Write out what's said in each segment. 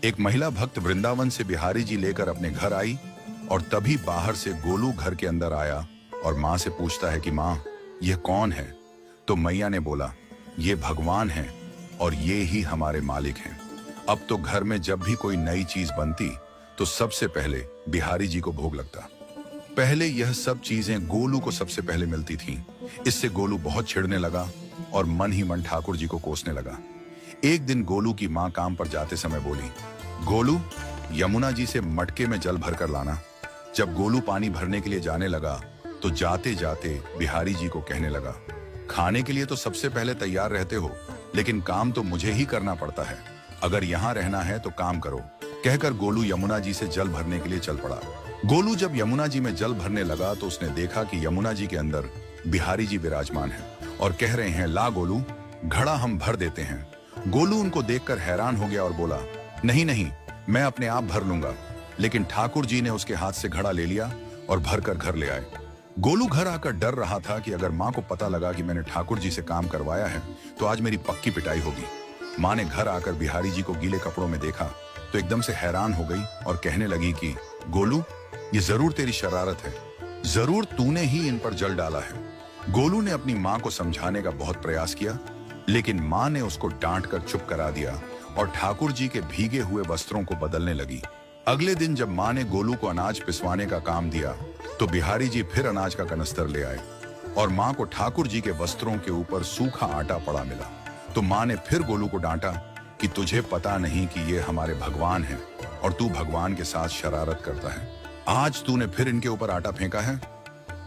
एक महिला भक्त वृंदावन से बिहारी जी लेकर अपने घर आई और तभी बाहर से गोलू घर के अंदर आया और माँ से पूछता है कि माँ, यह कौन है? तो मैया ने बोला, ये भगवान हैं और ये ही हमारे मालिक हैं। अब तो घर में जब भी कोई नई चीज बनती तो सबसे पहले बिहारी जी को भोग लगता। पहले यह सब चीजें गोलू को सबसे पहले मिलती थीं। इससे गोलू बहुत छिड़ने लगा और मन ही मन ठाकुर जी को कोसने लगा। एक दिन गोलू की माँ काम पर जाते समय बोली, गोलू, यमुना जी से मटके में जल भर कर लाना। जब गोलू पानी भरने के लिए जाने लगा तो जाते जाते बिहारी जी को कहने लगा, खाने के लिए तो सबसे पहले तैयार रहते हो, लेकिन काम तो मुझे ही करना पड़ता है। अगर यहाँ रहना है तो काम करो। कहकर गोलू यमुना जी से जल भरने के लिए चल पड़ा। गोलू जब यमुना जी में जल भरने लगा तो उसने देखा कि यमुना जी के अंदर बिहारी जी विराजमान हैं और कह रहे हैं, ला गोलू, घड़ा हम भर देते हैं। गोलू उनको देखकर हैरान हो गया और बोला, नहीं नहीं, मैं अपने आप भर लूंगा। लेकिन ठाकुर जी ने उसके हाथ से घड़ा ले लिया और भरकर घर ले आए। गोलू घर आकर डर रहा था कि अगर माँ को पता लगा कि मैंने ठाकुर जी से काम करवाया है तो आज मेरी पक्की पिटाई होगी। माँ ने घर आकर बिहारी जी को गीले कपड़ों में देखा तो एकदम से हैरान हो गई और कहने लगी कि गोलू, ये जरूर तेरी शरारत है, जरूर तूने ही इन पर जल डाला है। गोलू ने अपनी माँ को समझाने का बहुत प्रयास किया, लेकिन माँ ने उसको डांट कर चुप करा दिया और ठाकुर जी के भीगे हुए वस्त्रों को बदलने लगी। अगले दिन जब माँ ने गोलू को अनाज पिसवाने का काम दिया तो बिहारी जी फिर अनाज का कनस्तर ले आए और माँ को ठाकुर जी के वस्त्रों के ऊपर सूखा आटा पड़ा मिला। तो माँ ने फिर गोलू को डांटा कि तुझे पता नहीं कि ये हमारे भगवान हैं और तू भगवान के साथ शरारत करता है। आज तूने फिर इनके ऊपर आटा फेंका है।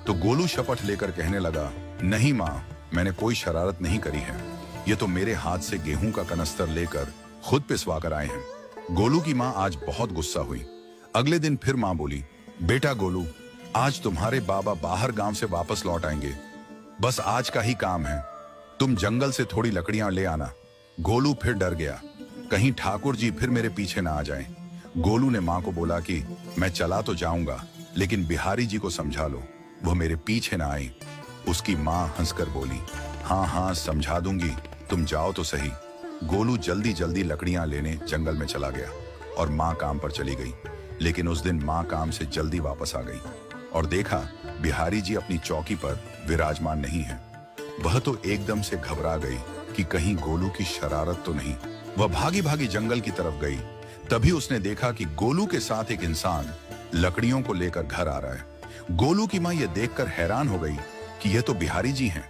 तो गोलू शपथ लेकर कहने लगा, नहीं माँ, मैंने कोई शरारत नहीं करी है। ये तो मेरे हाथ से गेहूं का कनस्तर लेकर खुद पिसवा कर आए हैं। गोलू की माँ आज बहुत गुस्सा हुई। अगले दिन फिर माँ बोली, बेटा गोलू, आज तुम्हारे बाबा बाहर गांव से वापस लौट आएंगे। बस आज का ही काम है, तुम जंगल से थोड़ी लकड़ियां ले आना। गोलू फिर डर गया, कहीं ठाकुर जी फिर मेरे पीछे ना आ जाएं। गोलू ने माँ को बोला कि मैं चला तो जाऊंगा, लेकिन बिहारी जी को समझा लो, वो मेरे पीछे ना आई। उसकी माँ हंसकर बोली, हाँ हाँ समझा दूंगी, तुम जाओ तो सही। गोलू जल्दी जल्दी लकड़ियां लेने जंगल में चला गया और माँ काम पर चली गई। लेकिन उस दिन माँ काम से जल्दी वापस आ गई और देखा बिहारी जी अपनी चौकी पर विराजमान नहीं है। वह तो एकदम से घबरा गई कि कहीं गोलू की शरारत तो नहीं। वह भागी भागी जंगल की तरफ गई। तभी उसने देखा कि गोलू के साथ एक इंसान लकड़ियों को लेकर घर आ रहा है। गोलू की माँ यह देखकर हैरान हो गई कि यह तो बिहारी जी हैं।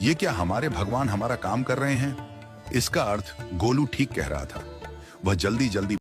ये क्या हमारे भगवान हमारा काम कर रहे हैं? इसका अर्थ गोलू ठीक कह रहा था। वह जल्दी जल्दी